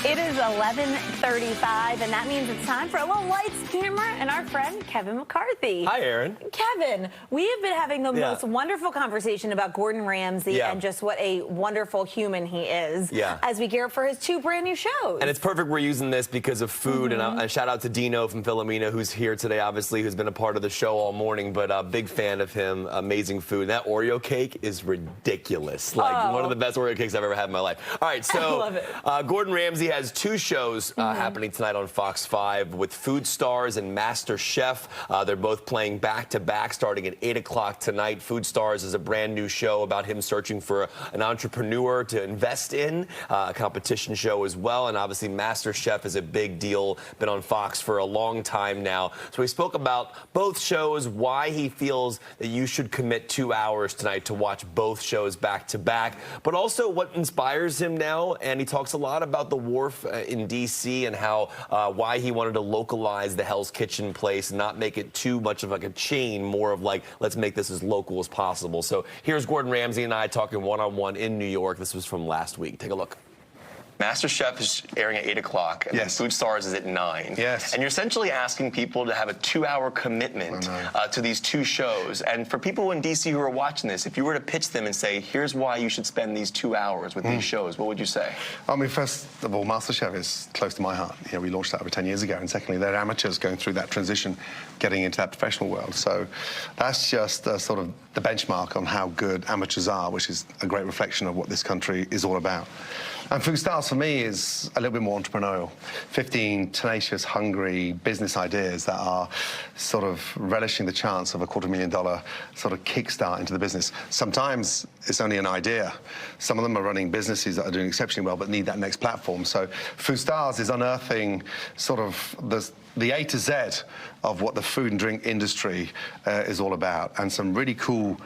It is 11:35, and that means it's time for a little lights, camera, and our friend Kevin McCarthy. Hi, Aaron. Kevin, we have been having the most wonderful conversation about Gordon Ramsay and just what a wonderful human he is as we gear up for his 2 brand new shows. And it's perfect we're using this because of food, and a shout out to Dino from Philomena, who's here today, obviously, who's been a part of the show all morning, but a big fan of him. Amazing food. That Oreo cake is ridiculous. Like, one of the best Oreo cakes I've ever had in my life. All right, so I love it. Gordon Ramsay has 2 shows happening tonight on Fox 5 with Food Stars and Masterchef. They're both playing back-to-back starting at 8 o'clock tonight. Food Stars is a brand new show about him searching for an entrepreneur to invest in, a competition show as well. And obviously Masterchef is a big deal, been on Fox for a long time now. So we spoke about both shows, why he feels that you should commit 2 hours tonight to watch both shows back-to-back, but also what inspires him now. And he talks a lot about the Wharf in D.C. and how why he wanted to localize the Hell's Kitchen place and not make it too much of like a chain, more of like, let's make this as local as possible. So here's Gordon Ramsay and I talking one-on-one in New York. This was from last week. Take a look. Masterchef is airing at 8 o'clock, and then Food Stars is at 9. Yes. And you're essentially asking people to have a 2-hour commitment to these 2 shows. And for people in D.C. who are watching this, if you were to pitch them and say, here's why you should spend these 2 hours with these shows, what would you say? I mean, first of all, Masterchef is close to my heart. You know, we launched that over 10 years ago. And secondly, they're amateurs going through that transition, getting into that professional world. So that's just sort of the benchmark on how good amateurs are, which is a great reflection of what this country is all about. And Food Stars, for me, is a little bit more entrepreneurial. 15 tenacious, hungry business ideas that are sort of relishing the chance of a $250,000 sort of kickstart into the business. Sometimes it's only an idea. Some of them are running businesses that are doing exceptionally well but need that next platform. So Food Stars is unearthing sort of the A to Z of what the food and drink industry is all about, and some really cool,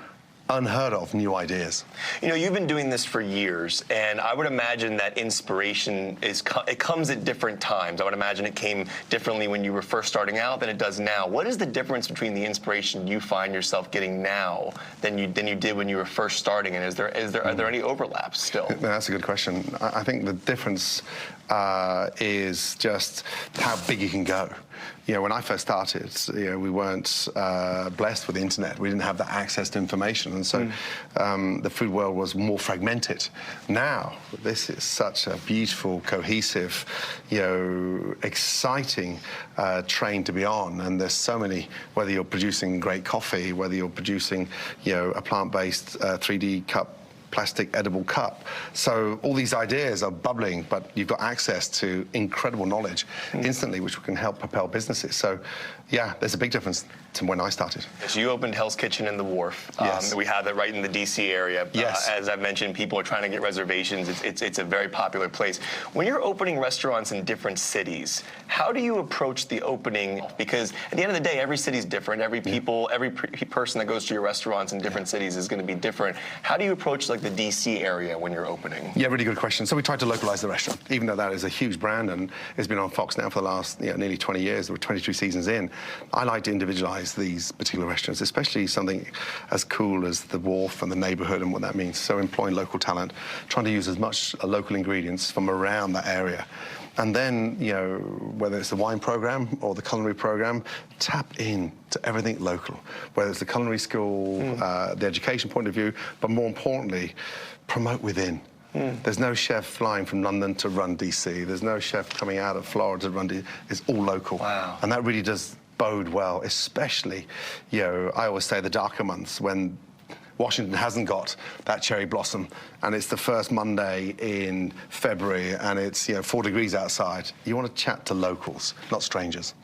unheard of new ideas. You know, you've been doing this for years, and I would imagine that inspiration it comes at different times. I would imagine it came differently when you were first starting out than it does now. What is the difference between the inspiration you find yourself getting now than you did when you were first starting? And are there any overlaps still? That's a good question. I think the difference is just how big you can go. You know, when I first started, you know, we weren't blessed with the internet. We didn't have that access to information, and so the food world was more fragmented. Now, this is such a beautiful, cohesive, you know, exciting train to be on. And there's so many, whether you're producing great coffee, whether you're producing, you know, a plant-based 3D cup, plastic edible cup. So all these ideas are bubbling, but you've got access to incredible knowledge instantly, which can help propel businesses. So yeah, there's a big difference to when I started. So you opened Hell's Kitchen in the Wharf. Yes. We have it right in the D.C. area. Yes. As I've mentioned, people are trying to get reservations. It's a very popular place. When you're opening restaurants in different cities, how do you approach the opening? Because at the end of the day, every city's different. Every person that goes to your restaurants in different cities is going to be different. How do you approach like the D.C. area when you're opening? Yeah, really good question. So we tried to localize the restaurant, even though that is a huge brand and it's been on Fox now for the last nearly 20 years. We're 22 seasons in. I like to individualize these particular restaurants, especially something as cool as the Wharf and the neighborhood and what that means. So employing local talent, trying to use as much local ingredients from around that area. And then, you know, whether it's the wine program or the culinary program, tap in to everything local, whether it's the culinary school, the education point of view, but more importantly, promote within. There's no chef flying from London to run DC. There's no chef coming out of Florida to run DC. It's all local. Wow. And that really does bode well, especially, you know, I always say the darker months when Washington hasn't got that cherry blossom and it's the first Monday in February and it's, you know, 4 degrees outside. You want to chat to locals, not strangers.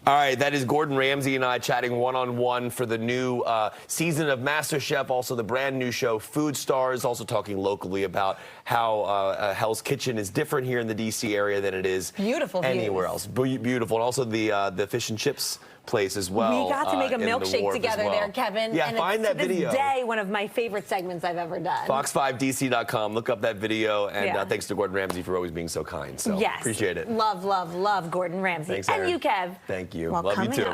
All right, that is Gordon Ramsay and I chatting one-on-one for the new season of Masterchef, also the brand new show Food Stars, also talking locally about how Hell's Kitchen is different here in the D.C. area than it is anywhere else. Beautiful. And also the fish and chips place as well. We got to make a milkshake together there, Kevin. Yeah, and find that video. To this day, one of my favorite segments I've ever done. Fox5DC.com. Look up that video. And thanks to Gordon Ramsay for always being so kind. So appreciate it. Love, love, love Gordon Ramsay. Thanks, Aaron. And you, Kev. Thank you. Well, love you too.